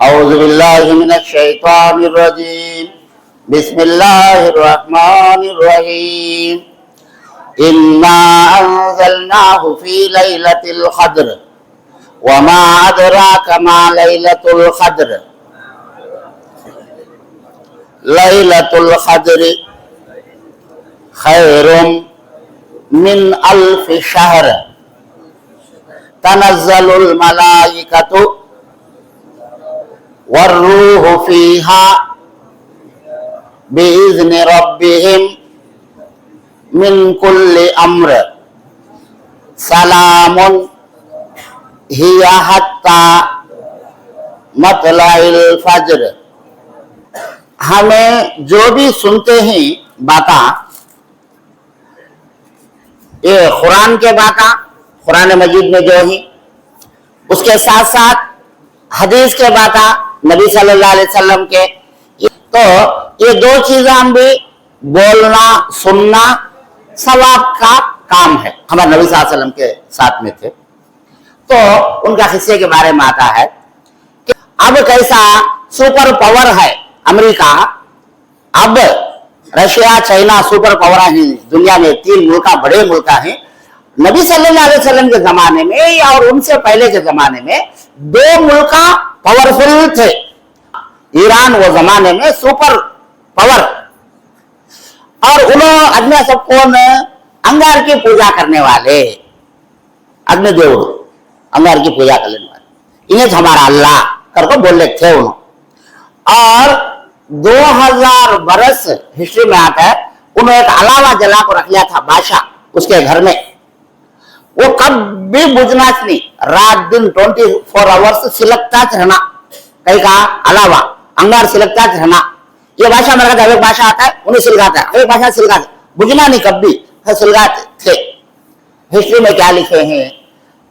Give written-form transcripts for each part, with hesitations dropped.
औज़ु बिल्लाहि मिनश शैतानिर रजीम। बिस्मिल्लाहिर रहमानिर रहीम। इन्ना अंज़लनाहु फी लैलतिल क़द्र वमा अदराका मा लैलतुल क़द्र। लैलतुल क़द्रि खैरुम मिन अल्फि शहर तनज़्ज़लुल मलाइकतु वर्रूहु फीहा बिइज़्नि रब्बिहिम मिन कुल्लि अम्र सलामुन हिया हत्ता मतलाइल फज्र। हमें जो भी सुनते हैं बातें, ये कुरान के बातें, कुरान मजीद में जो है, उसके साथ साथ हदीस के बातें नबी सल्लल्लाहु अलैहि वसल्लम के, तो ये दो चीजें हम भी बोलना सुनना सवाब का काम है। हमारे नबी सल्लल्लाहु अलैहि वसल्लम के साथ में थे, तो उनका हिस्से के बारे में आता है कि अब कैसा सुपर पावर है अमेरिका, अब रशिया चाइना सुपर पावर है दुनिया में, 3 मुल्क बड़े मुल्क हैं। नबी सल्लल्लाहु अलैहि वसल्लम के जमाने में और उनसे पहले के जमाने में 2 मुल्क पावरफुल थे। ईरान वो जमाने में सुपर पावर, और उन्होंने अग्नि सबको अंगार की पूजा करने वाले, अग्निदेव अंगार की पूजा करने वाले, इन्हें हमारा अल्लाह करके बोले थे उन्होंने। और 2000 बरस हिस्ट्री में आता है, उन्होंने एक अलावा जला को रख लिया था बादशाह उसके घर में, वो कभी बुझना नहीं, रात दिन 24 आवर्स सिलकता रहना, कहीं का अलावा अंगार सिलकता रहना। ये भाषा मेरा कहता है, एक भाषा आता है उन्हें सिलगाता है, एक भाषा सिलगाता, बुझना नहीं कभी, सिलगाते थे। हिस्ट्री में क्या लिखे हैं,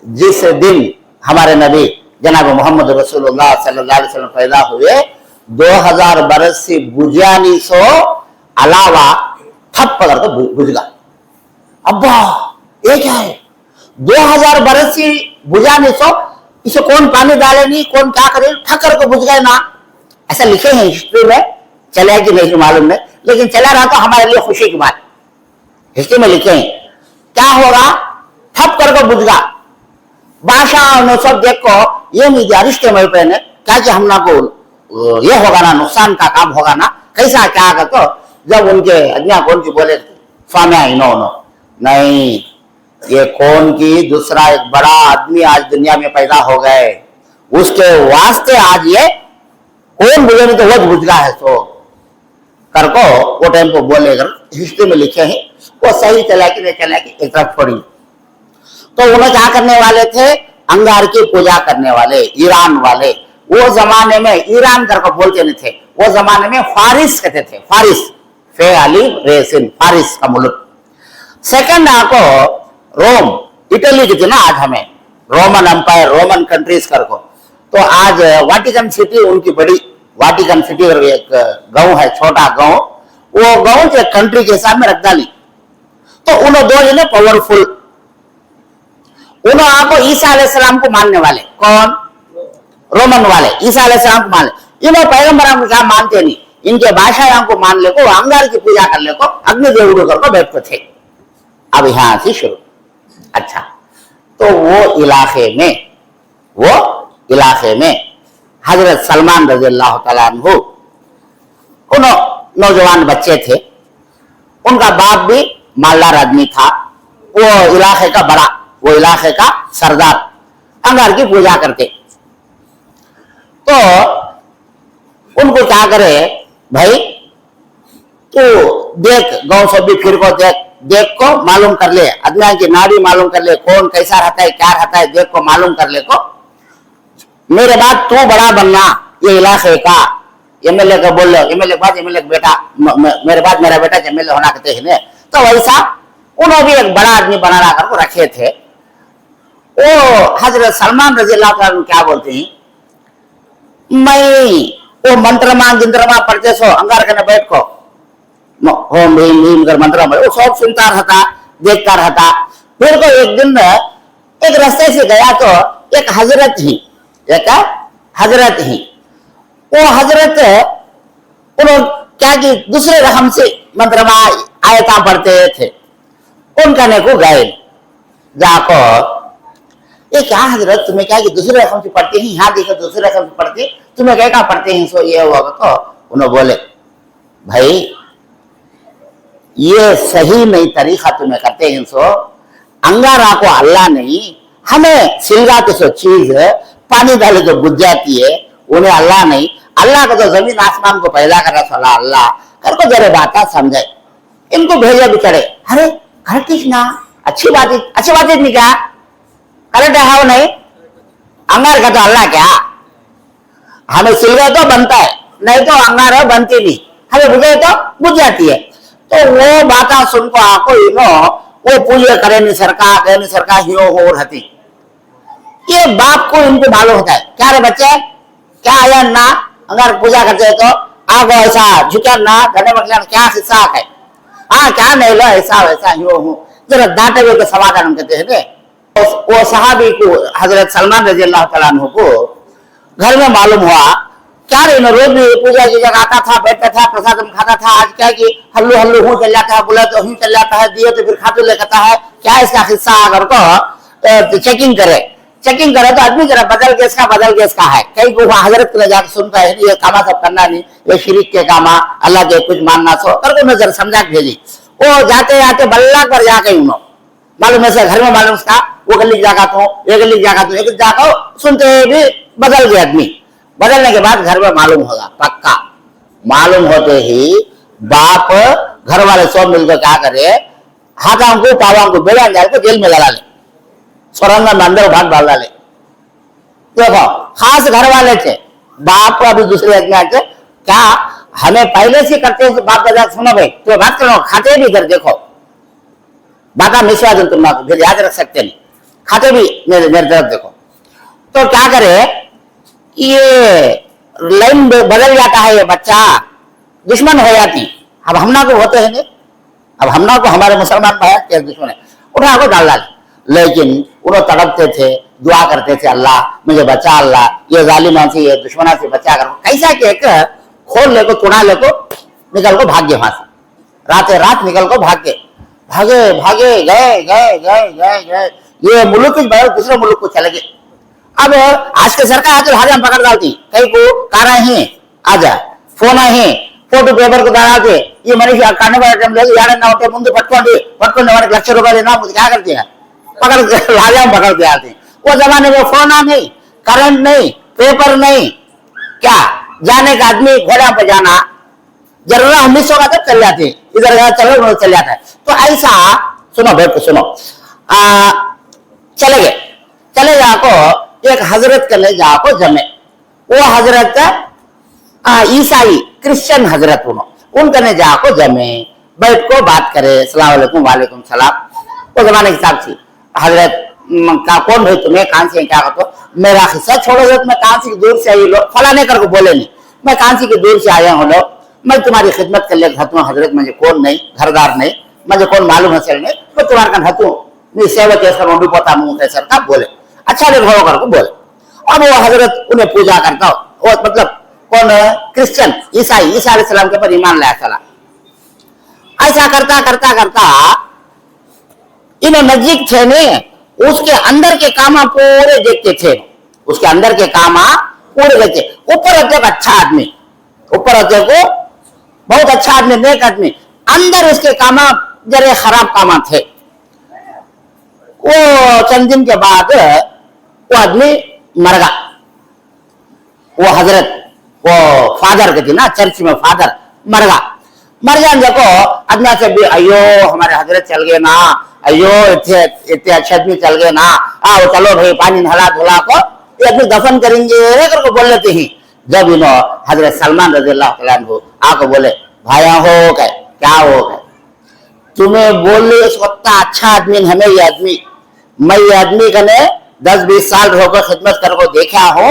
जिस दिन हमारे नबी जनाब मोहम्मद रसूलुल्लाह सल्लल्लाहु अलैहि वसल्लम पैदा हुए, 2000 बरस से बुझानी सो अलावा ठप पकड़ कर बुझ गया। अब्बा ये क्या है, 2000 बरस से बुझानी सो, इसे कौन पानी डाले नहीं, कौन क्या करे, ठक्कर को बुझ गए ना, ऐसा लिखे हैं हिस्ट्री में। चला कि नहीं मालूम नहीं, लेकिन चला रहा तो हमारे लिए खुशी की बात। हिस्ट्री में लिखे हैं क्या होगा, ठप करके बुझ गया। बादशाह ने सब देखो ये मीडिया रिश्ते में पहने क्या कि हम ना को ये होगा ना, नुकसान का काम होगा ना, कैसा क्या आगा। तो जब उनके अज्ञा कौन की बोले स्वामी इन्होंने नहीं, ये कौन की दूसरा एक बड़ा आदमी आज दुनिया में पैदा हो गए, उसके वास्ते आज ये कौन बुझे नहीं तो वो बुझ रहा है। तो करको वो टाइम को बोले, हिस्ट्री में लिखे हैं, वो सही चला कि नहीं चला कि एक तरफ छोड़ी। तो उन्हें क्या करने वाले थे, अंगार की पूजा करने वाले ईरान वाले। वो जमाने में ईरान करके बोलते नहीं थे, वो जमाने में फारिस कहते थे, फारिस फे अली रेसिन, फारिस का मुल्क। सेकंड आपको रोम, इटली की थी ना, आज हमें रोमन एम्पायर, रोमन कंट्रीज करको। तो आज वाटिकन सिटी उनकी बड़ी, वाटिकन सिटी एक गांव है, छोटा गांव, वो गांव के कंट्री के हिसाब में रख डाली। तो उन्होंने 2 जने पावरफुल, उन्होंने आपको ईसा अलैहिस्सलाम को मानने वाले, कौन, रोमन वाले ईसा अलैहिस्सलाम को मान ले। इन्होंने पैगंबर को क्या मानते नहीं, इनके बादशाह को मान ले को, अंगार की पूजा कर ले को, अग्निदेव करके बैठते थे। अब यहां से शुरू। अच्छा, तो वो इलाके में हजरत सलमान रज़ियल्लाहु तआला अन्हु, नौजवान बच्चे थे, उनका बाप भी मालदार आदमी था, वो इलाके का बड़ा, वो इलाके का सरदार, अंगार की पूजा करते। तो उनको क्या करे, भाई तू देख गांव सब भी फिर को देख को मालूम कर ले, अदना की नाड़ी मालूम कर ले, कौन कैसा रहता है क्या रहता है, देख को मालूम कर ले को, मेरे बाद तू बड़ा बनना ये इलाके का। एमएलए का बोल लो, एमएलए के बाद एमएलए बेटा, मेरे बाद मेरा बेटा एमएलए होना कहते हैं। तो वैसा उन्होंने भी एक बड़ा आदमी बना कर रखे थे। वो हजरत सलमान रज़ियल्लाहु तआला अन्हु क्या बोलते हैं, मैं वो मंत्रमा गिंत्रमा पढ़ते सो अंगार करने बैठ को, होम भीम भीम कर मंत्र वो सब सुनता रहता, देखता रहता। फिर को एक दिन एक रास्ते से गया तो एक हजरत ही वो हजरत उन्होंने क्या कि दूसरे रकम से मंत्र आयता पढ़ते थे। उनका ने को गए जाकर, ये क्या हजरत तुम्हें क्या कि दूसरे रकम से पढ़ते हैं, यहाँ देखो दूसरे रकम से पढ़ते, तुम्हें क्या क्या पढ़ते हैं, सो ये हुआ। तो उन्होंने बोले भाई ये सही नहीं तरीका तुम्हें करते हैं, सो अंगारा को अल्लाह नहीं, हमें सिलगाते सो चीज पानी डाले तो बुझ जाती है, उन्हें अल्लाह नहीं। अल्लाह को तो जमीन आसमान को पैदा करा सोला अल्लाह कर को जरे बात समझे, इनको भेजा बिचारे। अरे घर ठीक ना, अच्छी बात नहीं क्या, करेक्ट है नहीं, अंगार का तो अल्लाह क्या, हमें सिलगा तो बनता है, नहीं तो अंगार बनती नहीं, हमें बुझे तो बुझ जाती है। तो वो बात सुनको आको इनो वो पूजा करे नहीं सरकार हियो हो रहती। ये बाप को इनको मालूम होता है, क्या रे बच्चे क्या आया ना, अगर पूजा करते हैं तो आगो ऐसा झुका ना, घने मतलब क्या हिस्सा है, हाँ क्या नहीं लो ऐसा वैसा हियो हूँ, जरा डांटे हुए तो समाधान कहते हैं। वो सहाबी को हजरत सलमान रजी अल्लाह तआला अन्हु को घर में मालूम हुआ, क्या रे रोज भी पूजा की जगह आता था, बैठता था, प्रसाद खाता था, आज क्या कि हल्लू हल्लू हूँ चल जाता है, बोला तो हूँ चल जाता है, दिए तो फिर खाते लेता है, क्या इसका हिस्सा अगर को चेकिंग करे तो आदमी जरा बदल गैस का है, कई को हजरत के जाकर सुनता है, ये कामा सब करना नहीं, ये शिरिक के कामा, अल्लाह के कुछ मानना सो कर को नजर समझा भेजी। वो जाते जाते बल्ला पर जाके उन्होंने मालूम है घर में मालूम उसका, वो गली जागा तो ये गली जागा तो एक जागा सुनते भी बदल गया आदमी। बदलने के बाद घर में मालूम होगा पक्का, मालूम होते ही बाप घर वाले सब मिलकर क्या करे, हाथों को पावां को बेड़ा डाल को जेल में डाला ले, सुरंग में अंदर भाग डाल डाले। देखो खास घर वाले थे, बाप अभी दूसरे आदमी आते क्या, हमें पहले से करते हैं बाप दादा सुनो भाई तो बात करो, खाते भी इधर देखो बात मिश्रा तुम फिर याद रख सकते नहीं, खाते भी मेरे तरफ देखो। तो क्या करे, ये लाइन बदल जाता है, ये बच्चा दुश्मन हो जाती। अब हमना को होते हैं, अब हमना को हमारे मुसलमान भाई क्या दुश्मन है, उन्हें आपको डाल डाल, लेकिन उन्हें तड़पते थे, दुआ करते थे अल्लाह मुझे बचा, अल्लाह ये जालिमों से ये दुश्मना से बचा कर, कैसा कहकर खोल ले को तुड़ा ले को निकल को भाग गए वहां से, रात निकल को भागे गए, ये मुल्क दूसरे मुल्क को चले गए। अब आज के सरकार तो हाथ में पकड़ डालती, कई को कारा ही आजा फोन ही फोटो पेपर को डालते, ये मनुष्य काटने वाला टाइम ले यार ना होते मुंडे पटकोंडे वाले लक्ष रुपए लेना मुझे क्या करते हैं, पकड़ लाजा में पकड़ के आते। वो जमाने में फोन नहीं, करंट नहीं, पेपर नहीं, क्या जाने का आदमी घोड़ा पर जाना जरूर 1900 का तब चल जाते, इधर चलो चल जाता है। तो ऐसा सुनो बैठ को सुनो, चले जाको एक हजरत के ले जाको जमे, वो हजरत ईसाई क्रिश्चियन हजरत उनके ने जाको जमे, बैठ को बात करे, अस्सलाम वालेकुम वालेकुम सलाम। वो जमाने के हिसाब से हजरत का कौन भाई तुम्हें कहां से क्या कहते, मेरा हिस्सा छोड़ो, मैं कहां से दूर से आई लो फलाने कर को बोले नहीं, मैं कहां से दूर से आया हूँ लो, मैं तुम्हारी खिदमत कर ले हूँ हजरत, मुझे कौन नहीं घरदार नहीं, मुझे कौन मालूम है नहीं, मैं तुम्हारे का हूँ सेवा कैसा रोडी पोता मुंह कैसर का बोले, अच्छा ले घोड़ो कर को बोले। अब वो हजरत उन्हें पूजा करता हो, वो मतलब कौन क्रिश्चियन ईसाई ईसा अलैहिस्सलाम के पर ईमान लाया चला। ऐसा करता इन्हें नजदीक थे ने, उसके अंदर के कामा पूरे देखते थे, उसके अंदर के कामा पूरे देखते। ऊपर होते अच्छा आदमी, ऊपर होते को बहुत अच्छा आदमी, नेक आदमी, अंदर उसके कामा जरे खराब कामा थे। वो चंद दिन के बाद वो आदमी मर गया, वो हजरत वो फादर के थे ना चर्च में, फादर मर गया। मर जाने देखो आदमी से भी अयो हमारे हजरत चल गए ना, अयो इतने अच्छे आदमी चल गए ना, आओ चलो भाई पानी नहला धुला को ये आदमी दफन करेंगे करके बोल लेते ही। जब इन्हों हजरत सलमान रज़ी अल्लाह तआला अन्हु आके बोले भाया हो गए क्या हो गए, तुम्हें बोले स्वतः अच्छा आदमी हमें ये आदमी, मैं ये आदमी कने 10-20 साल होकर खिदमत कर को देखा हो,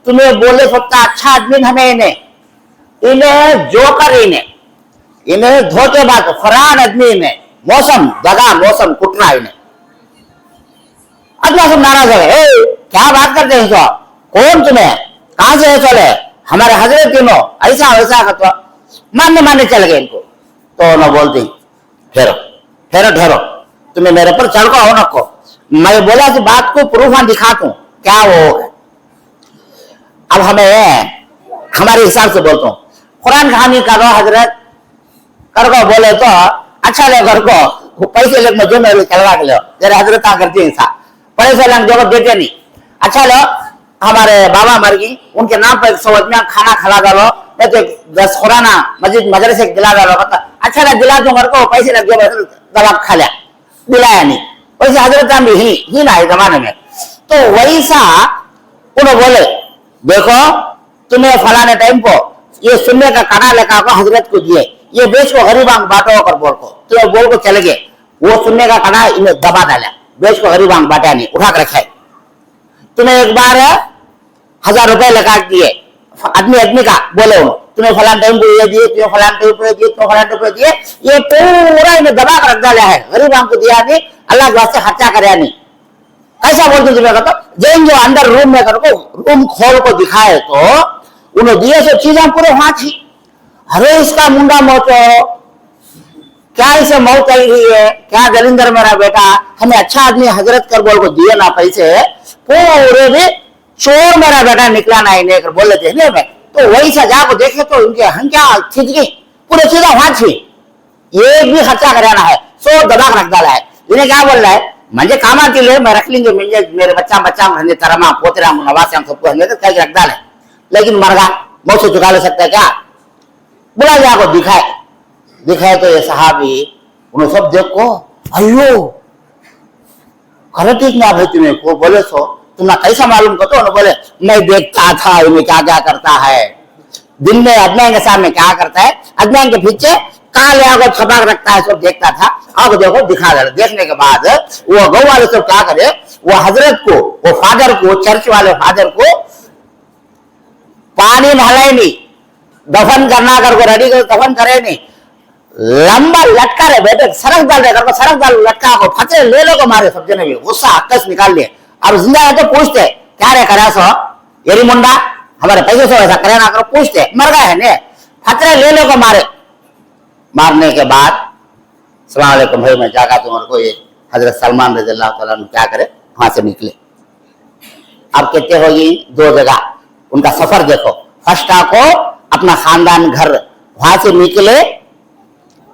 तुम्हें बोले स्वतः अच्छा आदमी हमें इन्हें जोकर इन्हें धोखेबाज फरान आदमी इन्हें मौसम दगा मौसम कुटरा इन्हें। अल्लाह सब नाराज है, क्या बात करते हैं, कौन तुम्हें कहां से है चले, हमारे हजरत तीनों ऐसा वैसा कहता, मानने मानने चल गए इनको। तो न बोलती ठहरो ठहरो ठहरो, तुम्हें मेरे पर चढ़ को हो नको, मैं बोला कि बात को प्रूफ दिखा दूं क्या वो है। अब हमें हमारे हिसाब से बोलता हूँ, कुरान कहानी करो हजरत कर को बोले तो अच्छा ले, घर को पैसे लग जो मेरे चलवा के लो, जरा हजरत करती है पैसे लग जो देते नहीं। अच्छा लो, हमारे बाबा मर गई, उनके नाम पर समझ में खाना खिला डालो, नहीं तो 10 खुराना मस्जिद मदरसे दिला डालो। अच्छा ना दिला दूं, घर को पैसे लग गए, दवा खा लिया, दिलाया नहीं। वैसे हजरत भी ही ना जमाने में। तो वैसा उन्होंने बोले देखो तुम्हें फलाने टाइम को ये सुनने का कड़ा लेकर को हजरत को दिए, ये बेच को गरीबांग बांटो कर बोल को, तो बोल को चले गए। वो सुनने का कड़ा इन्हें दबा डाला, बेच को गरीबांग बांटा नहीं, उठा कर रखा है। तुम्हें एक बार 1000 रुपए लगा दिए आदमी आदमी का, बोले तुम्हें फलान टाइम को ये दिए, तुम्हें फलान टाइम पे दिए, तुम्हें फलान टाइम पे दिए, ये पूरा इन्हें दबा कर रख डाला है। गरीबांग को दिया नहीं, अल्लाह के वास्ते खर्चा कराया नहीं। कैसा बोलते तुम्हें कहता, जैन जो अंदर रूम में करको रूम खोल को दिखाए तो उन्हें दिए से चीजें पूरे वहां थी। अरे इसका मुंडा मोचो, क्या इसे मौत आई हुई है क्या, जलिंदर मेरा बेटा हमें अच्छा आदमी हजरत कर बोल को दिए ना पैसे, पूरे भी चोर मेरा बेटा निकला ना इन्हें कर बोल लेते हैं। तो वही सजा को देखे तो इनके हम क्या खींच गई, पूरे चीजें वहां थी, ये भी खर्चा कराना है, सो दबा रख डाला है। इन्हें क्या बोल रहा है, मुझे काम आती ले मैं रख लेंगे, मेरे बच्चा बच्चा तरमा पोतरा नवासियां सबको रख डाले, लेकिन मरगा मौत से चुका ले सकता है क्या। बुला जाको दिखाए, दिखाए तो ये साहबी उन्होंने सब देखो, अयो ठीक ना भाई तुम्हें को बोले सो तुमने कैसा मालूम करते हो। बोले मैं देखता था इन्हें क्या क्या करता है, दिन में अदनान के सामने क्या करता है, अदनान के पीछे काले आगो छपाक रखता है, सब देखता था। अब देखो दिखा दे, देखने के बाद वो गौ वाले सब क्या करे, वो हजरत को, वो फादर को, चर्च वाले फादर को पानी नहलाए नहीं, दफन करना कर को रेडी कर दफन करे नहीं, लंबा लटका रहे बेटे, सड़क डाल रहे कर सड़क डाल लटका को फंसे ले लो को मारे, सब जने भी गुस्सा अक्कस निकाल लिए। अब जिंदा है तो पूछते क्या रे करा सो येरी मुंडा हमारे पैसे से ऐसा करे ना करो, पूछते मर गए है ने, फतरे ले लो को मारे। मारने के बाद सलाम अलैकुम भाई मैं जागा तुम्हारे को, ये हजरत सलमान रज़ी अल्लाह तआला अन्हु क्या करे वहां से निकले। अब कहते होगी 2 जगह उनका सफर देखो, फर्स्ट को अपना खानदान घर वहां से निकले,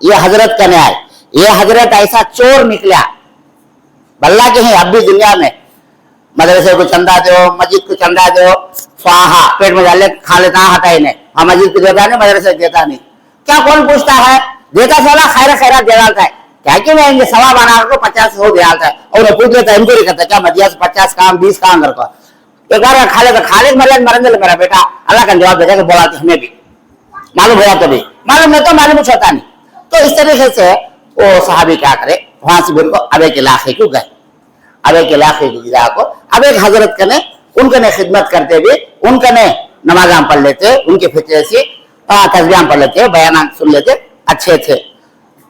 ये हजरत का न्याय, ये हजरत ऐसा चोर निकला बल्ला के हैं। अब भी दुनिया में मदरसे को चंदा दो, मस्जिद को चंदा दो, स्वाहा पेट में डाले खा लेता हटाई ने, हाँ मस्जिद को देता नहीं, मदरसे देता नहीं, क्या कौन पूछता है, देता सोला खैर खैरा दे डालता है क्या कि मैं इनके सवा बना को 50-100 दे डालता है। और पूछ लेता है इनको नहीं करता क्या मदिया से 50 काम 20 काम कर को, एक बार खा ले तो खा ले, मरने मेरा बेटा अल्लाह का जवाब देगा कि बोला हमें भी मालूम है, तो भी मालूम नहीं तो मालूम कुछ होता नहीं। तो इस तरीके से वो साहबी क्या करे वहां से उनको अब एक इलाके को गए, अब एक इलाके की जगह को अब एक हजरत कने उनके ने खिदमत करते हुए उनके ने नमाज़ पढ़ लेते, उनके फितरे से तस्बीह पढ़ लेते, बयान सुन लेते, अच्छे थे।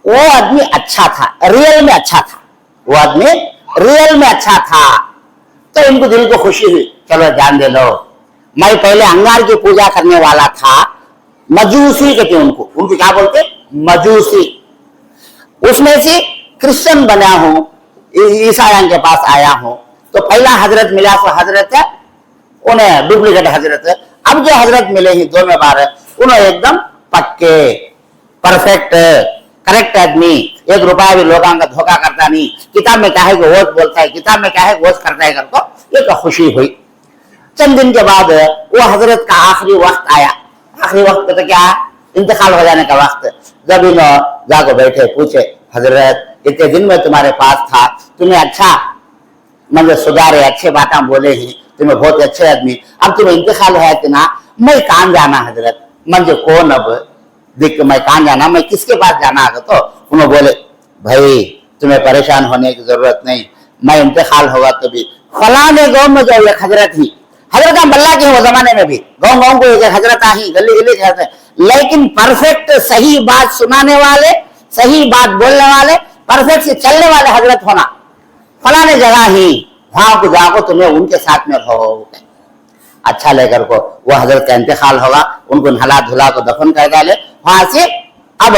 वो आदमी अच्छा था, रियल में अच्छा था, वो आदमी रियल में अच्छा था। तो इनको दिल को खुशी हुई, चलो जान दे लो, मैं पहले अंगार की पूजा करने वाला था, मजूसी कहते उनको, उनको क्या बोलते मजूसी, उसमें से क्रिश्चियन बना हूं, ईसाइयों के पास आया हूं। तो पहला हजरत मिला तो हजरत है, उन्हें डुप्लीकेट हजरत है। अब जो हजरत मिले ही 2 में बार उन्हें एकदम पक्के परफेक्ट करेक्ट आदमी, 1 रुपया भी लोगों का धोखा करता नहीं, किताब में क्या है वो बोलता है, किताब में क्या है वो करता है करको, ये तो खुशी हुई। चंद दिन के बाद वो हजरत का आखिरी वक्त आया, आखिरी वक्त तो क्या इंतकाल हो जाने का वक्त, जब इन जाको बैठे पूछे हजरत इतने दिन में तुम्हारे पास था, तुम्हें अच्छा मतलब सुधारे, अच्छे बातें बोले ही, तुम्हें बहुत अच्छे आदमी, अब तुम्हें इंतकाल है कि ना, मैं कहाँ जाना हजरत, मुझे कौन अब देख मैं कहाँ जाना, मैं किसके पास जाना है। तो उन्होंने बोले भाई तुम्हें परेशान होने की जरूरत नहीं, मैं इंतकाल होगा तो भी फलाने गाँव में जाओ, एक हजरत ही, हजरत हम बल्ला के वो जमाने में भी गाँव गाँव को एक हजरत ही गली गली कहते, लेकिन परफेक्ट सही बात सुनाने वाले, सही बात बोलने वाले, परफेक्ट से चलने वाले हजरत होना, फलाने जगह ही वहां को जाओ तुम्हें उनके साथ में रहो। अच्छा लेकर को वो हजरत का इंतकाल होगा, उनको नहला धुला को दफन कर डाले। वहां से अब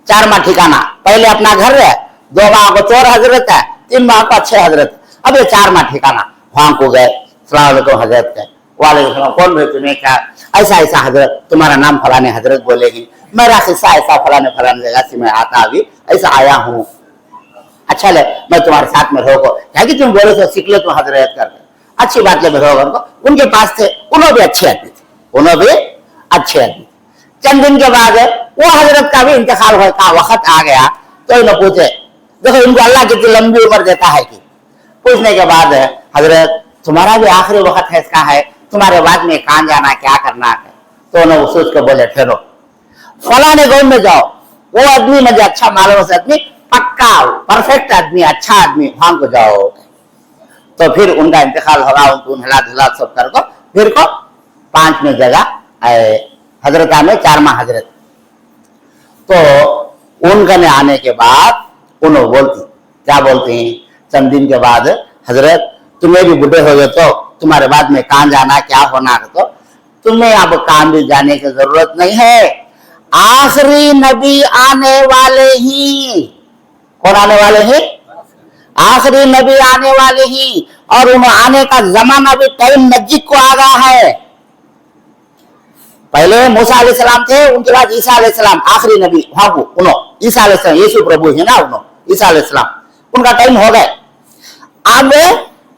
4 माह ठिकाना, पहले अपना घर है, 2 माह को चोर हजरत है, 3 माह को अच्छे हजरत है, अब ये 4 माह ठिकाना। वहां को गए, सलाम अलैकुम हजरत के, वालेकुम सलाम, कौन भाई तुम्हें क्या, ऐसा ऐसा हजरत, तुम्हारा नाम फलाने हजरत बोलेगी, मेरा किस्सा ऐसा फलाने जगह से मैं आता अभी ऐसा आया हूँ, अच्छा ले मैं तुम्हारे साथ में रहोगे, क्या कि तुम बोले तो सीख लो तुम हजरत करके, अच्छी बात ले रहोगे। उनको उनके पास थे, उन्होंने भी अच्छे आदमी थे, उन्होंने भी अच्छे आदमी। चंद दिन के बाद वो हजरत का भी इंतकाल का वक्त आ गया, तो इन्होंने पूछे, देखो इनको अल्लाह कितनी लंबी उम्र देता है कि। पूछने के बाद हजरत तुम्हारा भी आखिरी वक्त है, इसका है, तुम्हारे बाद में कहां जाना क्या करना है। तो उन्होंने सोच के बोले ठहरो, फलाने गांव में जाओ, वो आदमी मुझे अच्छा मालूम है, आदमी पक्का परफेक्ट आदमी, अच्छा आदमी, वहां को जाओ। तो फिर उनका इंतकाल होगा, उनको नहला धुला सब कर को फिर को 5वीं जगह हजरत आने 4 माह हजरत। तो उनका ने आने के बाद उन्होंने बोलती, क्या बोलती हैं, चंद दिन के बाद हजरत तुम्हें भी बुढ़े हो गए, तो तुम्हारे बाद में कहां जाना क्या होना है, तो तुम्हें अब काम भी जाने की जरूरत नहीं है, आखिरी नबी आने वाले ही, कौन आने वाले हैं, आखिरी नबी आने वाले ही, और उन्हें आने का जमाना भी टाइम नजदीक को आ गया है। पहले मूसा अलैहिस्सलाम थे, उनके बाद ईसा अलैहिस्सलाम आखिरी नबी, वहां को उन्होंने ईसा अलैहिस्सलाम, यीशु प्रभु है ना, उन्होंने ईसा अलैहिस्सलाम, उनका टाइम हो गए, अब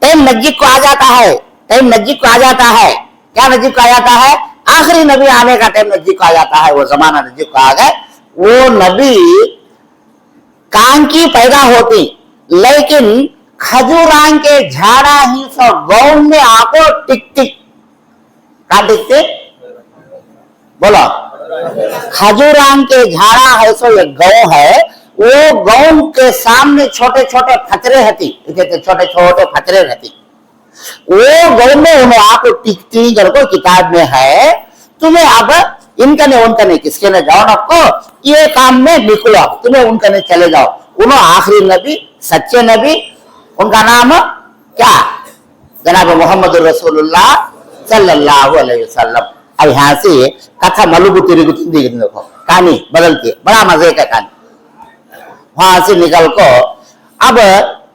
टाइम नजदीक को आ जाता है, टाइम नजदीक को आ जाता है, क्या नजदीक को आ जाता है, आखिरी नबी आने का टाइम नजदीक को आ जाता है, वो जमाना नजदीक को आ गए। वो नबी कान की पैदा होती, लेकिन खजूरान के झाड़ा ही सब गांव में आको टिक टिक, क्या टिकते बोलो, खजूरान के झाड़ा है, सो ये गांव है, वो गांव के सामने छोटे छोटे फतरे रहती, छोटे छोटे फतरे रहती, वो गांव में उन्हें आप टिकती को किताब में है, तुम्हें अब इनका ने उनका नहीं, किसके ने जाओ आपको ये काम में निकलो, तुम्हें उनका नहीं चले जाओ। उन्होंने आखिरी नबी, सच्चे नबी, उनका नाम क्या, जनाब मोहम्मद रसूलुल्लाह सल्लल्लाहु अलैहि वसल्लम। अब यहाँ से कथा मलुगु तिरुगु देखो, कहानी बदलती है, बड़ा मजे का कहानी। वहां से निकल को अब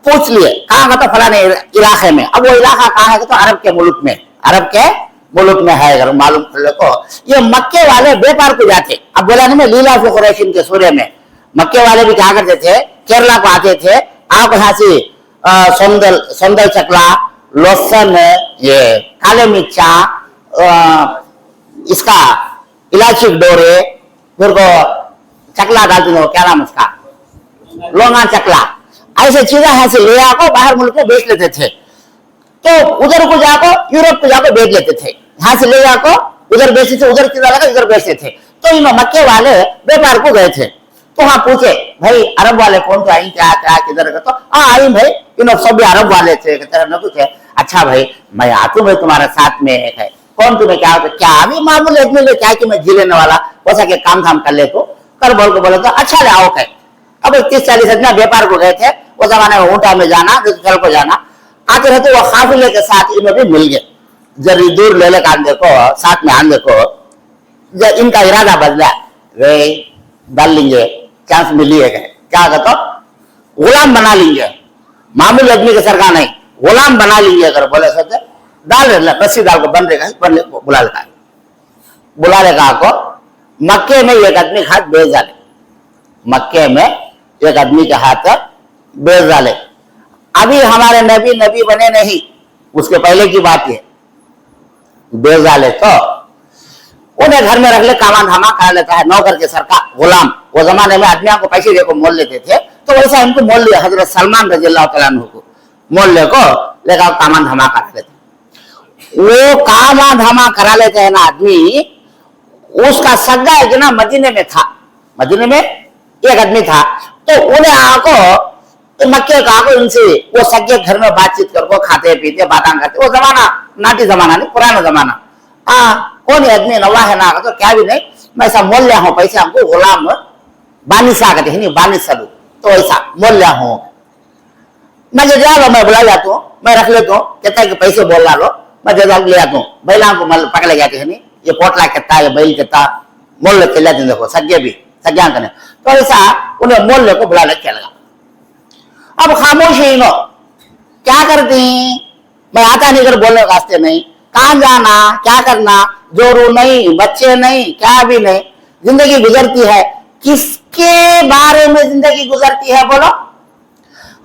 पूछ लिए कहाँ का, तो फलाने इलाके में, अब वो इलाका कहाँ है, तो अरब के मुल्क में, अरब के मुल्क में है, अगर मालूम कर लो को। ये मक्के वाले व्यापार को जाते, अब बोला नहीं मैं लीला से कुरैशिन के सूर्य में, मक्के वाले भी क्या करते थे, केरला को आते थे, आप यहाँ से सौंदल चकला, लहसुन, ये काले मिर्चा, इसका इलायची डोरे, फिर को चकला डालते थे, क्या नाम उसका, लोंगा चकला, ऐसे चीजें यहाँ से ले आको बाहर मुल्क में बेच लेते थे। तो उधर को जाको यूरोप को जाकर बेच लेते थे, यहाँ से ले जाको उधर बेचते थे, उधर किधर लगा इधर बेचते थे। तो इन मक्के वाले व्यापार को गए थे, तो वहां पूछे भाई अरब वाले कौन तो आई, क्या क्या किधर का, तो हाँ आई भाई, इन सब भी अरब वाले थे। पूछे अच्छा भाई मैं आतू भाई तुम्हारे साथ में है, कौन तुम्हें क्या होता, क्या अभी मामूल इतने ले क्या कि मैं जी लेने वाला, वैसा के काम धाम कर ले तो कर बोल को बोले तो अच्छा ले आओ कहे। अब 30-40 आदमी व्यापार को गए थे, वो जमाने में ऊंटा में जाना, कल को जाना, आते रहते वो काफिले के साथ इन्हें भी मिल गए, जरी दूर ले लेकर आंधे को साथ में आंधे को, जब इनका इरादा बदला, वे डाल लेंगे, चांस मिली है, क्या कहते गुलाम बना लेंगे, मामूली आदमी के सरकार नहीं, गुलाम बना लेंगे। अगर बोले सोचे डाल रस्सी डाल को बन रहेगा, बुला लेगा को मक्के में एक आदमी के हाथ बेच डाले, मक्के में एक आदमी के हाथ बेच डाले। अभी हमारे नबी बने नहीं, उसके पहले की बात है, बेच डाले तो उन्हें घर में रख ले, कामा धामा कर लेता है, नौकर के सरकार गुलाम। वो जमाने में आदमियों को पैसे देखो मोल लेते थे, तो वैसा इनको मोल लिया, हजरत सलमान रज़ियल्लाहु तआला अन्हु को मोल लेको लेकर कामा धामा करा लेते। वो कामा धामा करा लेते हैं ना आदमी, उसका सगा है कि ना मदीने में था, मदीने में एक आदमी था, तो उन्हें आको मक्के का आको इनसे वो सगे घर में बातचीत करको खाते पीते बातें करते। वो जमाना नाटी जमाना नहीं, पुराना जमाना, कौन आदमी नवा है ना, तो क्या भी नहीं, मैं ऐसा मोल लिया हूँ पैसे, हमको गुलाम बानिसा कहते हैं, बानिसा दो, तो ऐसा मोल लिया हूँ, मैं जो जा लो मैं बुला जाता हूँ, मैं रख लेता हूँ, कहता है कि पैसे बोल ला लो, मैं जजा ले आता हूँ बैला को मल पकड़ ले जाते हैं नहीं ये पोटला कितना ये बैल कितना मोल ले चले जाते देखो सज्ञे भी सज्ञान करने तो ऐसा उन्हें मोल ले को बुला ले चलेगा। अब खामोश ही नो क्या करती मैं आता नहीं कर बोलने वास्ते नहीं कहाँ जाना क्या करना जोरू नहीं बच्चे नहीं क्या भी नहीं जिंदगी गुजरती है किसके बारे में जिंदगी गुजरती है बोलो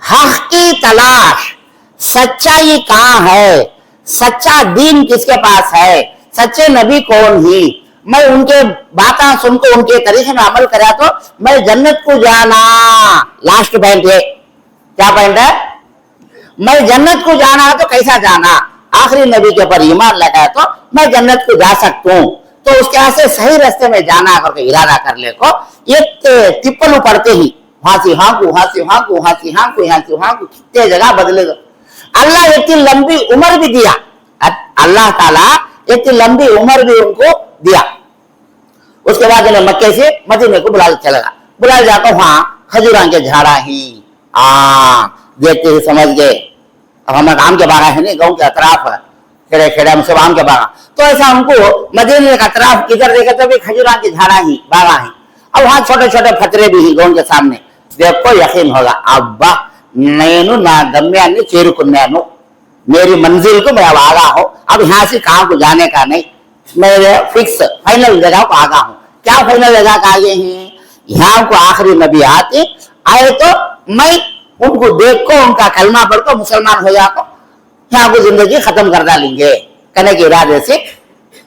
हक की तलाश सच्चाई कहाँ है सच्चा दीन किसके पास है सच्चे नबी कौन ही मैं उनके बातें सुनकर उनके तरीके में अमल करा तो मैं जन्नत को जाना लास्ट पॉइंट है क्या पॉइंट है मैं जन्नत को जाना तो कैसा जाना आखिरी नबी के ऊपर ईमान लगाया तो मैं जन्नत को जा सकता हूँ तो उसके से सही रास्ते में जाना करके इरादा कर ले को एक टिप्पल पड़ते ही हांसी हांकू हांसी हांकू हांसी हांकू हांसी हांकू कितने जगह बदले अल्लाह इतनी लंबी उम्र भी दिया अल्लाह ताला इतनी लंबी उम्र भी उनको दिया। उसके बाद उन्हें मक्के से मदीने को बुला चलेगा बुला जाकर वहां खजूरा के झाड़ा ही देखते ही समझ गए अब हमारे आम के बागा है नहीं गाँव के अतराफ है खेड़े खेड़े में सब आम के बागा तो ऐसा हमको मदीने का अतराफ किधर देखे तो भी खजूरा के झाड़ा ही बागा ही अब वहां छोटे छोटे फतरे भी ही गाँव के सामने देखो यकीन होगा अब्बा నేను నా गम्याన్ని చేరుకున్నాను मेरी मंजिल को मैं अब आगा हूं अब यहाँ से कहां को जाने का नहीं मेरे फिक्स फाइनल जगह को आगा हूं क्या फाइनल जगह का आगे हैं यहाँ को आखिरी नबी आते आए तो मैं उनको देख को उनका कलमा पढ़ को मुसलमान हो जाता यहाँ को जिंदगी खत्म कर डालेंगे कहने के इरादे से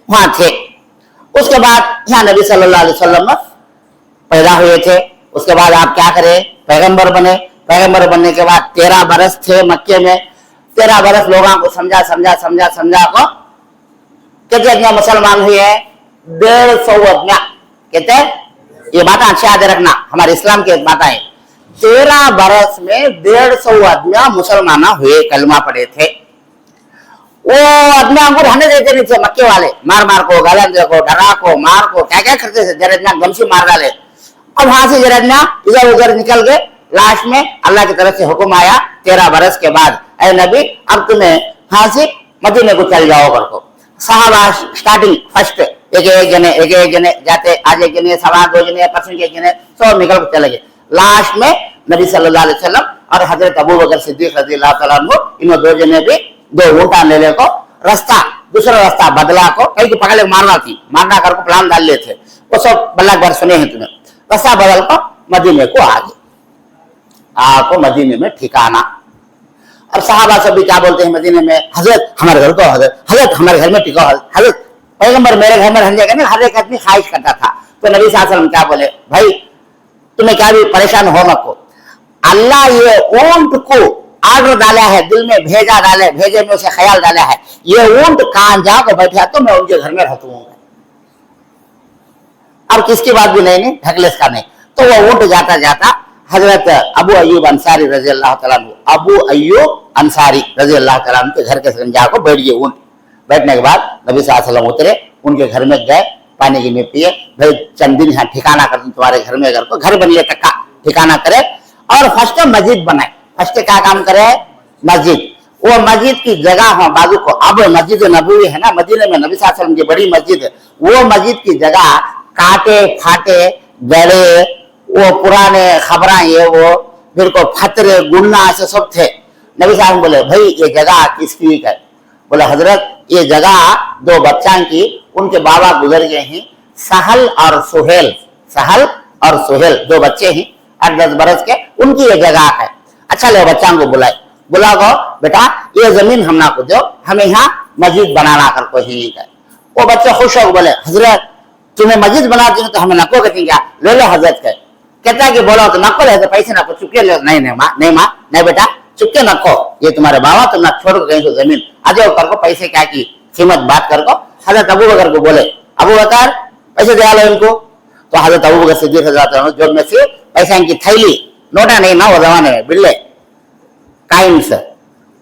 वहां थे। उसके बाद यहाँ नबी सल्लल्लाहु अलैहि वसल्लम पैदा हुए थे उसके बाद आप क्या करें पैगंबर बने पैगंबर बनने के बाद 13 बरस थे मक्के में 13 बरस लोगों को समझा समझा समझा समझा को कितने आदमी मुसलमान हुए 150 आदमी कहते हैं ये बातें अच्छे याद रखना हमारे इस्लाम की बातें 13 बरस में 150 आदमी मुसलमान हुए कलमा पड़े थे। वो आदमी हमको रहने देते नहीं थे मक्के वाले मार मार को गलंदे को डरा को मार को क्या क्या करते थे जरा गमसी मार डाले। अब वहां से जरा इधर उधर निकल गए लास्ट में अल्लाह की तरफ से हुक्म आया 13 बरस के बाद ऐ नबी अब तुम्हें वहां से मदीने को चल जाओ कर को साहबा स्टार्टिंग फर्स्ट एक जने जाते आज एक जने सवा 2 जने परसों के जने सब निकल के चले गए। लास्ट में नबी सल्लल्लाहु अलैहि वसल्लम और हजरत अबू बकर सिद्दीक रज़ियल्लाहु तआला अन्हु इन 2 जने भी 2 ऊंटा ले ले को रास्ता दूसरा रास्ता बदला को कहीं को पकड़ मारना कर को प्लान डाल लिए थे वो सब बल्ला बार सुने हैं तुम्हें रास्ता बदल को मदीने को आ गए आपको मदीने में ठिकाना। और साहबा सब भी क्या बोलते हैं मदीने में हजरत हमारे घर को हजरत हमारे घर में टिको हजरत पैगंबर मेरे घर में रहने का नहीं हर एक आदमी ख्वाहिश करता था। तो नबी सल्लल्लाहु अलैहि वसल्लम क्या बोले भाई तुम्हें क्या भी परेशान हो मत को अल्लाह ये ऊंट को आर्डर डाला है दिल में भेजे में उसे ख्याल डाला है ये ऊंट कहां जाकर बैठा तो मैं उनके घर में रहता हूँ और किसकी बात भी नहीं ढकलेस का नहीं। तो वो ऊंट जाता जाता हजरत अबू अय्यूब अंसारी रज़ियल्लाहु तआला अबू अय्यूब अंसारी रज़ियल्लाहु तआला के घर के संजा को बैठ गए ऊंट। बैठने के बाद नबी सल्लल्लाहु अलैहि वसल्लम उतरे उनके घर में गए पानी की में पिए भाई चंद दिन यहाँ ठिकाना कर तुम्हारे घर में घर को घर बन लिया टक्का ठिकाना करे और फर्स्ट मस्जिद बनाए। फर्स्ट क्या काम करे मस्जिद वो मस्जिद की जगह हो बाजू को अब मस्जिद नबवी है ना मदीने में नबी सल्लल्लाहु अलैहि वसल्लम की बड़ी मस्जिद है वो मस्जिद की जगह काटे फाटे गड़े वो पुराने खबरा ये वो फिर को फतरे गुन्ना से सब थे। नबी साहब बोले भाई ये जगह किसकी है बोले हजरत ये जगह 2 बच्चा की उनके बाबा गुजर गए हैं सहल और सुहेल 2 बच्चे हैं 8-10 बरस के उनकी ये जगह है। अच्छा ले बच्चा को बुला गो बेटा ये जमीन हम ना को दो हमें यहाँ मस्जिद बनाना कर को ही है। वो बच्चे खुश हो बोले हजरत तुम्हें मस्जिद बना दी तो हमें नको कहती क्या ले लो हजरत के कहता है कि बोलो तो नको ले तो पैसे नको चुपके ले नहीं बेटा चुपके नको ये तुम्हारे बाबा तुम ना छोड़ को कहीं तो जमीन आ जाओ कर को पैसे क्या की कीमत बात कर को हजरत अबू बकर को बोले अबू बकर पैसे दिया लो इनको। तो हजरत अबू बकर सिद्दीक जोर में से पैसा इनकी थैली नोटा नहीं ना वो जमाने में बिल्ले काइंस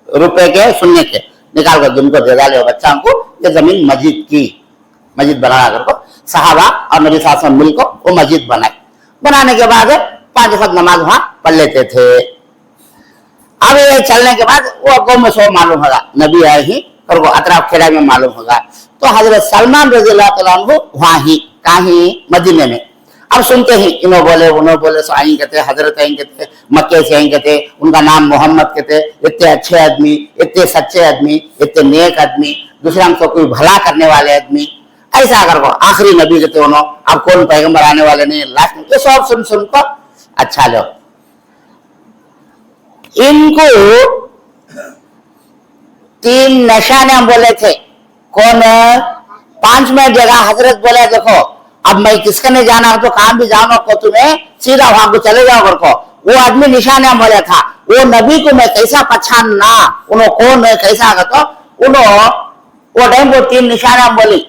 रुपए के शून्य के निकाल कर जिनको दे डाले बच्चा को ये जमीन मस्जिद बनाना कर को सहाबा और नबी साहब से मिलकर वो मस्जिद बनाने के बाद 5 वक्त नमाज वहां पढ़ लेते थे। अब ये चलने के बाद वो गाँव में सब मालूम होगा नबी आए ही और वो अतराफ खेड़ा में मालूम होगा। तो हजरत सलमान रज़ियल्लाहु तआला अन्हु वहां ही कहीं मदीने में। अब सुनते ही इन्हों बोले उन्हों बोले, सो आई कहते हजरत आई कहते मक्के से आई कहते, उनका नाम मोहम्मद कहते, इतने अच्छे आदमी, इतने सच्चे आदमी, इतने नेक आदमी, दूसरा को कोई भला करने वाले आदमी, ऐसा अगर को आखिरी नबी कहते उन्हों, अब कौन पैगंबर आने वाले नहीं लास्ट में, ये सब सुन सुन को अच्छा लो। इनको 3 निशाने हम बोले थे, कौन 5वें जगह हजरत बोले देखो अब मैं किसके ने जाना हो तो कहां भी जाना को तुम्हें सीधा वहां को चले जाओ घर को। वो आदमी निशाने बोला था, वो नबी को मैं कैसा पहचानना, उन्हों कौन है कैसा आगा, तो उन्हों वो टाइम को 3 निशाने बोली।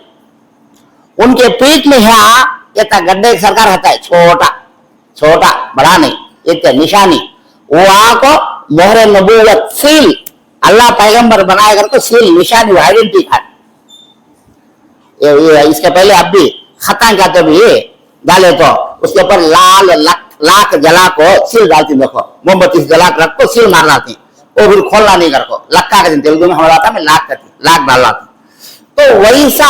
उनके पीठ में यहाँ इतना गड्ढे सरकार होता है, छोटा छोटा बड़ा नहीं, इतने निशानी, वो को मोहर नबूवत सील, अल्लाह पैगंबर बनाए कर को सील निशानी आइडेंटिटी कार्ड। इसके पहले अब भी खता का तो भी डाले तो उसके ऊपर लाल लाख जला को सील डालती, देखो मोमबत्ती जला कर रख को सील मार लाती, वो फिर खोलना नहीं कर को लक्का का तेलुगु में हमारा था, मैं लाख करती लाख डाल लाती। तो वैसा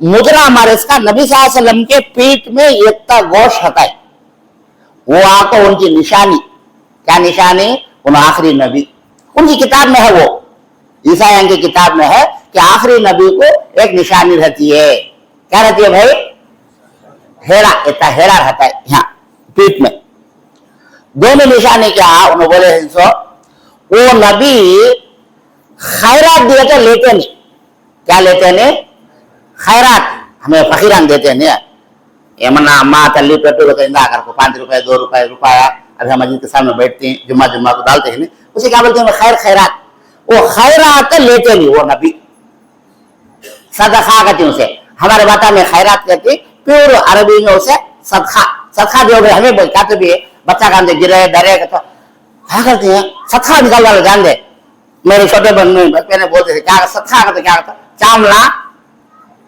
मुद्रा हमारे इसका नबी सल्लल्लाहु अलैहि वसल्लम के पीठ में इतना गोश होता है, वो आको उनकी निशानी, क्या निशानी, उन आखिरी नबी, उनकी किताब में है, वो ईसाइयों की किताब में है कि आखिरी नबी को एक निशानी रहती है, क्या रहती है भाई, हेड़ा, इतना हेड़ा रहता है यहाँ पीठ में। दोनों निशानी क्या, उन्होंने बोले सो वो नबी खैरात दिए तो लेते नहीं, क्या लेते नहीं, खैरात हमें फकीरान देते नहीं, ఏమన్నా అమ్మ తల్లి పెట్టులు కింద को 5 रुपए 2 रुपए रुपया, अभी हम मस्जिद के सामने बैठते हैं जुम्मा जुम्मा को डालते हैं, उसे क्या बोलते हैं खैर खैरात, वो खैरात लेते नहीं वो नबी, सदखा कहते उसे, हमारे बात में खैरात कहते, प्योर अरबी में उसे सदखा, सदखा जो हमें बोलता तो भी बच्चा का गिरे डरे तो क्या करते हैं सदखा निकाल वाले जान दे, मेरे छोटे बच्चे ने बोलते थे क्या सदखा करते, क्या करता चावला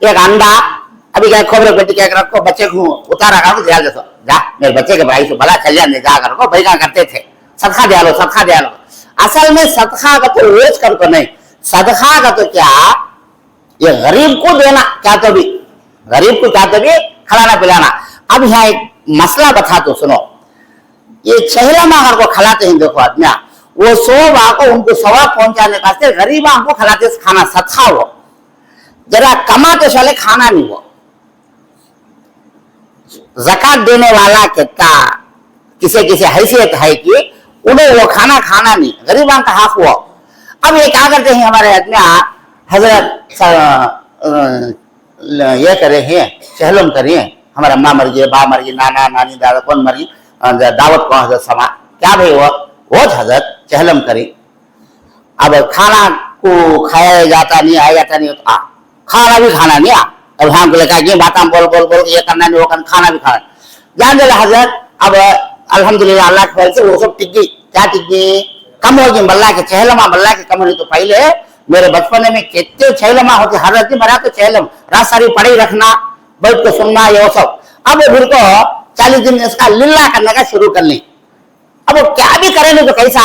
एक अंडा, अभी क्या खोबरे पेटी क्या रखो बच्चे को उतारा कर दिया दे, जा मेरे बच्चे के भाई से भला चल जाने जा कर को भाई क्या करते थे सदखा दिया लो सदखा दिया लो। असल में सदखा का तो रोज कर को नहीं, सदखा का तो क्या ये गरीब को देना, क्या तो भी गरीब को क्या तो भी खिलाना पिलाना। अब यहाँ एक मसला बता तो सुनो, ये चेहरा मागर को खिलाते हैं देखो आदमी, वो 100 को उनको सवाब पहुंचाने का गरीब को खिलाते खाना सदखा, वो जरा कमाते चले खाना नहीं, वो ज़कात देने वाला कितना किसी किसी हैसियत है कि उन्हें वो खाना खाना नहीं, गरीबां का हक वो। अब ये क्या करते हैं हमारे आदमी, हजरत ये करे हैं चहलम करिए, हमारे अम्मा मर गई, बा मर गई, नाना नानी दादा कौन मर गई, दावत कौन हजरत समा क्या भाई वो हजरत चहलम करी। अब खाना को खाया जाता नहीं, आया जाता नहीं, तो खाना भी खाना नहीं, अब हम को लेकर ये बात बोल बोल बोल ये करना नहीं वो करना, खाना भी खाना जान दे हजरत। अब अल्हम्दुलिल्लाह अल्लाह के फजल से वो सब टिक गई, क्या टिक गई, कम हो गई, बल्ला के चहलमा बल्ला के कम नहीं। तो पहले मेरे बचपन में कितने चहलमा होते, हर रात मरा तो चहलम रात सारी पढ़ी रखना, बैठ को सुनना, ये सब। अब फिर को 40 दिन इसका लीला करने का शुरू कर ली। अब वो क्या भी करेंगे तो कैसा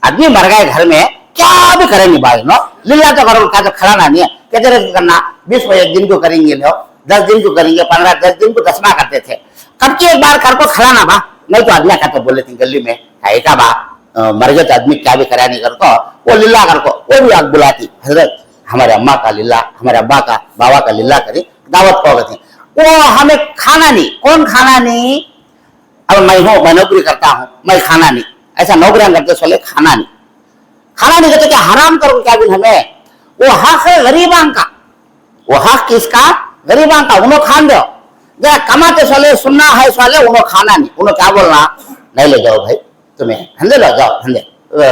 आदमी मर गए घर में, क्या भी करेंगे भाई नो लीला तो करो, क्या तो खिलाना नहीं है, कितने करना 20 दिन को करेंगे, लो 10 दिन को करेंगे, 15-10 दिन को दसना करते थे, कब की एक बार कर को खिलाना बा, नहीं तो आदमी कहते बोले थे गली में का बा मर गए तो आदमी क्या भी करा नहीं करको, वो लीला करको, वो भी आग बुलाती हजरत हमारे अम्मा का लीला, हमारे अब्बा का बाबा का लीला करी, दावत को थे, वो हमें खाना नहीं, कौन खाना नहीं, अब मैं हूँ मैं नौकरी करता हूँ मैं खाना नहीं, ऐसा नौकरियां करते सोले खाना नहीं, खाना नहीं करते क्या हराम करो क्या भी हमें, वो हक है गरीबां का, वो हक किसका गरीबां का, उन्हों खान दो, जरा कमाते सोले सुनना है सोले उन्हों खाना नहीं, उन्हों क्या बोलना नहीं ले जाओ भाई तुम्हें धंधे लो जाओ धंधे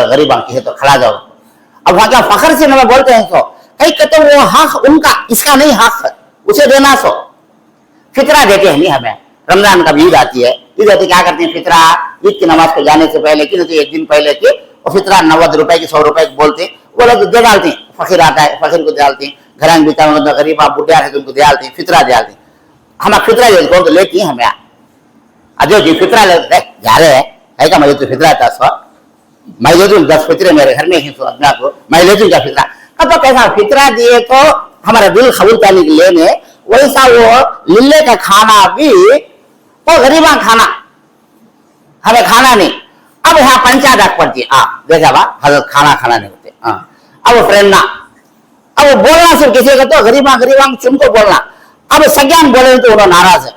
गरीबां की है तो खड़ा जाओ। अब वहां क्या फखर से हमें बोलते हैं तो कहीं कहते वो हक उनका, इसका नहीं हक है उसे देना, सो फितरा देते हैं नहीं हमें, रमजान का भी ईद आती है, ईद आती क्या करते हैं फितरा, ईद की नमाज को जाने से पहले कि एक दिन पहले की और फितरा 90 रुपए की 100 रुपए की बोलते वो लोग दे डालते हैं, फकीर आता है फकीर को डालते हैं, घर बीता गरीब आप बुढ़िया है तो उनको डालते हैं, फितरा डालते हैं, हम फितरा तो लेती है हमें अजय जी फितरा ले जा रहे हैं का मैं तो फितरा था सो मैं ले दूँ 10 फितरे मेरे घर में ही सो अपना को मैं ले दूंगा फितरा, तो कैसा फितरा दिए तो हमारा दिल कबूल करने के लिए, वैसा वो लिल्ले का खाना भी वो गरीबा खाना, हमें खाना नहीं। अब यहाँ पंचायत पड़ती, देखा बा हजरत खाना खाना नहीं होते। अब फ्रेंड ना, अब बोलना सिर्फ किसी का तो गरीबा गरीबा तुमको बोलना। अब सज्ञान बोले तो उन्होंने नाराज है,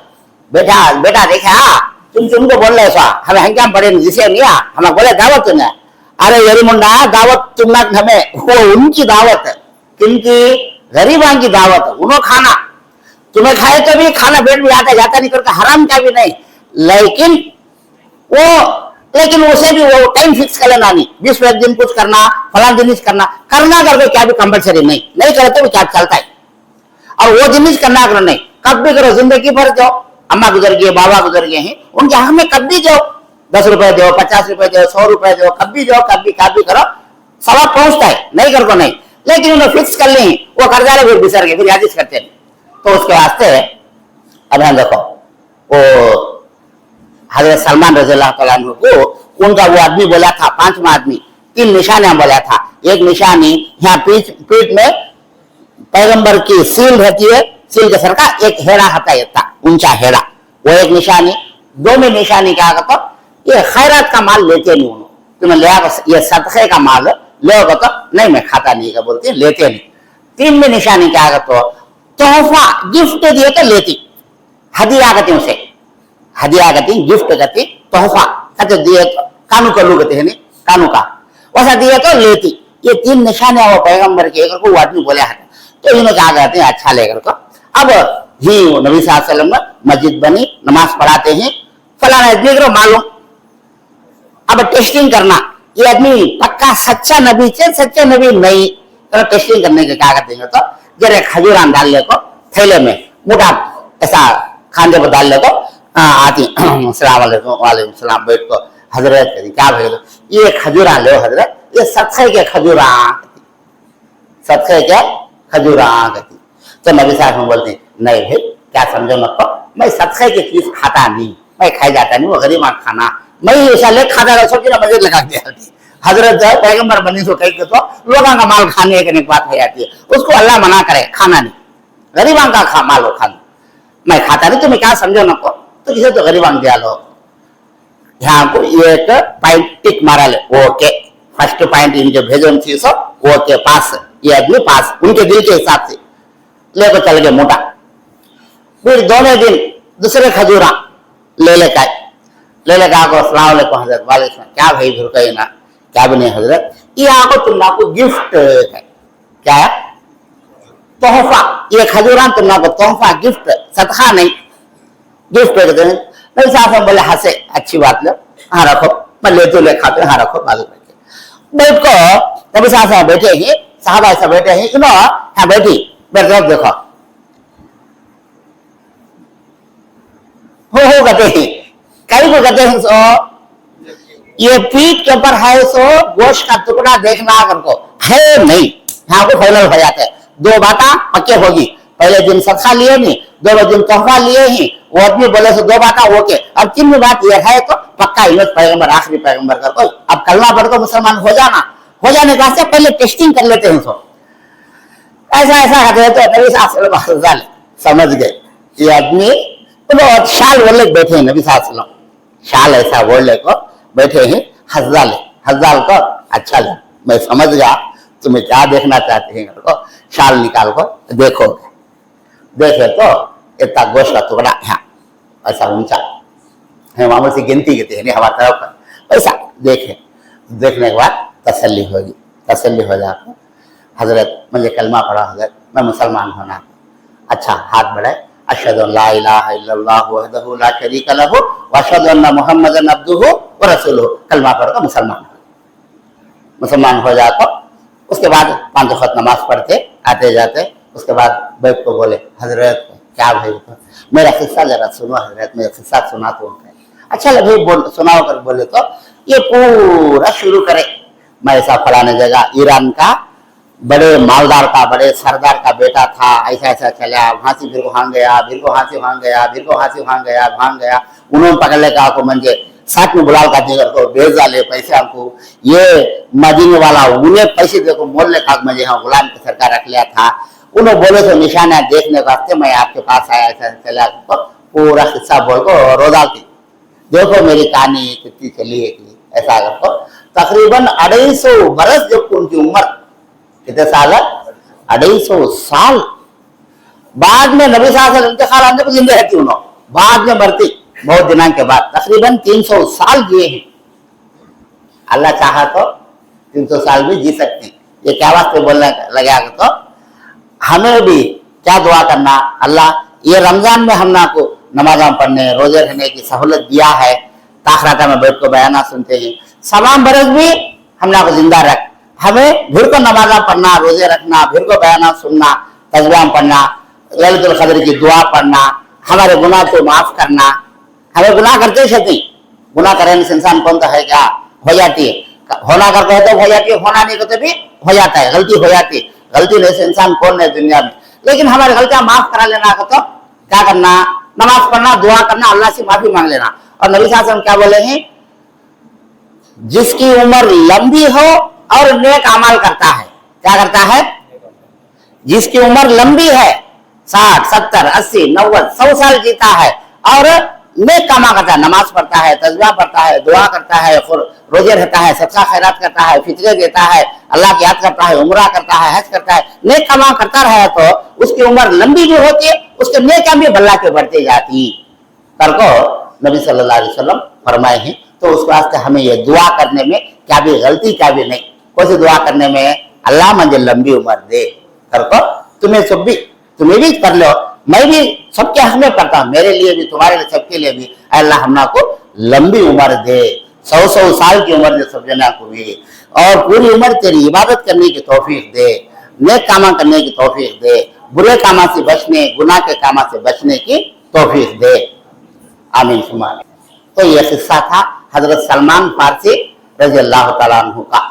बेटा बेटा देखा तुमको बोल रहे हमें हंगाम पड़े जिसे नहीं हमें बोले दावत तुम्हें। अरे यरी मुंडा दावत तुमना हमें, वो उनकी दावत है, किनकी? गरीबा की दावत है, उन्होंने खाना तुम्हें खाए तो भी खाना पेट में आता जाता नहीं करता, हराम का भी नहीं, लेकिन उसे भी वो टाइम फिक्स कर लेना नहीं, 20 दिन कुछ करना, फलान दिन करना करके क्या भी कंपलसरी नहीं करे तो भी क्या चलता है। और वो जिनिस करना करो नहीं, कब भी करो, जिंदगी भर जाओ, अम्मा गुजर गए बाबा गुजर गए हैं, उनके हक में कब भी जाओ, 10 रुपए दो, 50 रुपए दो, 100 रुपए दो, कब भी जाओ, कब भी करो, सवाब पहुंचता है, नहीं कर को नहीं। लेकिन उन्हें फिक्स कर ली, वो कर जा फिर बिसर गए, फिर यादिश करते नहीं। तो उसके वास्ते अब हम देखो वो हजरत सलमान रज़ी अल्लाह तआला अन्हु को उनका वो आदमी बोला था, 5वां आदमी 3 निशानियां बोला था। एक निशानी यहाँ पीठ में पैगंबर की सील रहती है, सील के सर का एक हेड़ा हता था, ऊंचा हेड़ा, वो एक निशानी। 2 में निशानी क्या कहता, ये खैरात का माल लेते नहीं, उन्होंने तुम्हें लिया ये सदक़े का माल लोगे तो नहीं मैं खाता नहीं का बोलते, लेते नहीं। 3 में निशानी क्या कहते, तोहफा गिफ्ट दिए तो लेती, हदिया कहती उसे, हदिया कहती, गिफ्ट कहती, तोहफा कहते दिए तो कानू का लू कहते हैं, नहीं कानू का वैसा दिए तो लेती। ये 3 निशानियां वो पैगंबर के एक को वो आदमी बोले है, तो इन्होंने क्या कहते हैं अच्छा लेकर को। अब ही नबी सल्लल्लाहु अलैहि वसल्लम मस्जिद बनी, नमाज पढ़ाते हैं, फलाना आदमी करो मालूम। अब टेस्टिंग करना, ये आदमी पक्का सच्चा नबी से सच्चा नबी नहीं, तो टेस्टिंग करने के क्या करते हैं, तो जरा खजूरान डाल ले को थैले में मोटा ऐसा खाने पर डाल ले को आती, अस्सलाम वालेकुम सलाम, बैठ को हजरत क्या भाई ये खजूरा ले हजरत, ये सदक़े के खजूरा, सदक़े के खजूरा कहती। तो नबी साहब में बोलते नहीं भाई क्या समझो मत, मैं सदक़े की चीज खाता नहीं, मैं खाई जाता नहीं, वो गरीबा खाना मैं ऐसा ले खाता रहा, सोची ना मस्जिद लगा दिया। हजरत जो पैगंबर बनी सो कहीं तो लोगों का माल खाने की बात हो जाती है, उसको अल्लाह मना करे खाना नहीं, गरीबा का माल हो खाना, मैं खाता नहीं, तुम्हें क्या समझो न को, तो इसे तो गरीबा दिया लो। यहाँ को ये एक पॉइंट टिक मारा ले, ओके फर्स्ट पॉइंट इनके भेजो थी सो ओके पास, ये आदमी पास, उनके दिल के हिसाब से लेकर चल गए मोटा। फिर दोनों दिन दूसरे खजूरा ले लेकर आको अस्सलाम वालेकुम हजरत, वालेकुम क्या भाई फिर कही ना, क्या भी नहीं हजरत, ये आपको तुम आपको गिफ्ट है, क्या है तोहफा, ये खजूरान तुम आपको तोहफा गिफ्ट, सदका नहीं, गिफ्ट कहते हैं। नबी साहब बोले हंसे, अच्छी बात लो, हाँ रखो, मैं ले तो ले खाते, हाँ रखो बाजू बैठ को। नबी साहब बैठे ही, साहबा ऐसा बैठे ही, इन्हों हाँ बैठी बैठ देखो हो कहते हैं, कई को कहते हैं सो ये पीठ के ऊपर है सो गोश्त का टुकड़ा देखना करको है नहीं, यहाँ को फाइनल हो जाते हैं। 2 बातें पक्के होगी, पहले दिन सदका लिए नहीं, 2 दिन तोहफा लिए ही, वो आदमी बोले सो 2 बातें ओके। अब 3 बात ये है तो पक्का इन्होंने पैगंबर आखिरी पैगंबर कर को अब कलमा पढ़ को मुसलमान हो जाने का से पहले टेस्टिंग कर लेते हैं। सो ऐसा करते हैं तो नबी साहब समझ गए, ये आदमी तो शाल बोले बैठे हैं, नबी साहब शाल ऐसा बोले को बैठे हैं, हज़ाल को अच्छा लगा, मैं समझ गया तुम्हें क्या देखना चाहते हैं, को शाल निकाल को देखे तो इतना गोश्त का टुकड़ा यहाँ ऐसा ऊंचा है, मामूल से गिनती कहते हैं हमारे तरफ पर ऐसा देखने के बाद तसल्ली हो जाकर हजरत मुझे कलमा पढ़ा, हजरत मैं मुसलमान होना, अच्छा हाथ बढ़ाए, अशहदु अन ला इलाहा इल्लल्लाहु वहदहु ला शरीका लहु व अशहदु अन्ना मुहम्मदन अब्दुहु व रसूलुहु, कलमा पढ़कर मुसलमान हो जाता। उसके बाद 5 वक्त नमाज पढ़ते आते जाते, उसके बाद बैठ को बोले हजरत क्या भाई मेरा किस्सा जरा सुनो हजरत, मेरा किस्सा सुना तो अच्छा लगे, सुनाओ कर बोले तो ये पूरा शुरू करे, मैं ऐसा फलाने जगह ईरान का बड़े मालदार का बड़े सरदार का बेटा था, ऐसा चला, वहां से फिर वहां गया, फिर को वहां से वहां गया, फिर को वहां से वहां गया, उन्होंने पकड़ ले कहा को मंजे साथ में बुलाओ का को भेज डाले पैसे हमको, ये मदीने वाला उन्हें पैसे देखो मोल का मुझे हाँ गुलाम की सरकार रख लिया था, उन्होंने बोले तो निशाना देखने वास्ते मैं आपके पास आया था, चला पूरा किस्सा बोल को रोजा की देखो मेरी कहानी कितनी चली है कि ऐसा करको तकरीबन 250 बरस जब उनकी उम्र कितने साल है 250 साल बाद में नबी साहब इंतकाल आने पर जिंदा रहती उन्होंने, बाद में मरती बहुत दिनों के बाद तकरीबन 300 साल जिए हैं। अल्लाह चाहा तो 300 साल भी जी सकती। ये क्या वास्ते बोलने लगा तो हमें भी क्या दुआ करना, अल्लाह ये रमजान में हम ना को नमाजा पढ़ने रोजे रहने की सहूलत दिया है, ताखराता में बैठ को बयाना सुनते हैं, सवाम बरस भी हम ना को जिंदा रख, हमें भीड़ को नमाजा पढ़ना रोजे रखना, भीड़ को बयाना सुनना, तजबाम पढ़ना, लैलतुल क़द्र की दुआ पढ़ना, हमारे गुनाह को माफ करना। हमें गुनाह करते ही गुनाह करने से इंसान कौन तो है क्या हो जाती है, होना करते है तो हो जाती है, होना नहीं करते भी हो जाता है, गलती हो जाती है, गलती नहीं से इंसान कौन है दुनिया में। लेकिन हमारी गलतियां माफ करा लेना का तो क्या करना, नमाज पढ़ना, दुआ करना, अल्लाह से माफी मांग लेना। और नबी साहब हम क्या बोले हैं, जिसकी उम्र लंबी हो और नेक अमल करता है, क्या करता है, जिसकी उम्र लंबी है 60, 70, 80, 90, 100 साल जीता है और नेक कामा करता है, नमाज पढ़ता है, तस्बीह पढ़ता है, दुआ करता है, रोजे रहता है, सदका खैरात करता है, फितरे देता है, अल्लाह की याद करता है, उम्रा करता है, हज करता है, नेक कामा करता रहे तो उसकी उम्र लंबी भी होती है, उसके नेक भी अल्लाह के बढ़ते जाती। कल को नबी सल्लल्लाहु अलैहि वसल्लम फरमाए हैं। तो उस वास्ते हमें ये दुआ करने में क्या भी गलती क्या भी नहीं, कौन सी दुआ करने में, अल्लाह मुझे लंबी उम्र दे। कल को तुम्हें भी कर लो, मैं भी सबके हक में करता हूँ, मेरे लिए भी, तुम्हारे लिए, सबके लिए भी अल्लाह हम को लंबी उम्र दे, 100 साल की उम्र दे सब जना को भी, और पूरी उम्र तेरी इबादत करने की तौफीक दे, नेक कामा करने की तौफीक दे, बुरे कामा से बचने, गुनाह के कामा से बचने की तौफीक दे। आमीन सुमा। तो यह किस्सा था हजरत सलमान फारसी रज़ी अल्लाह तआला अन्हु का।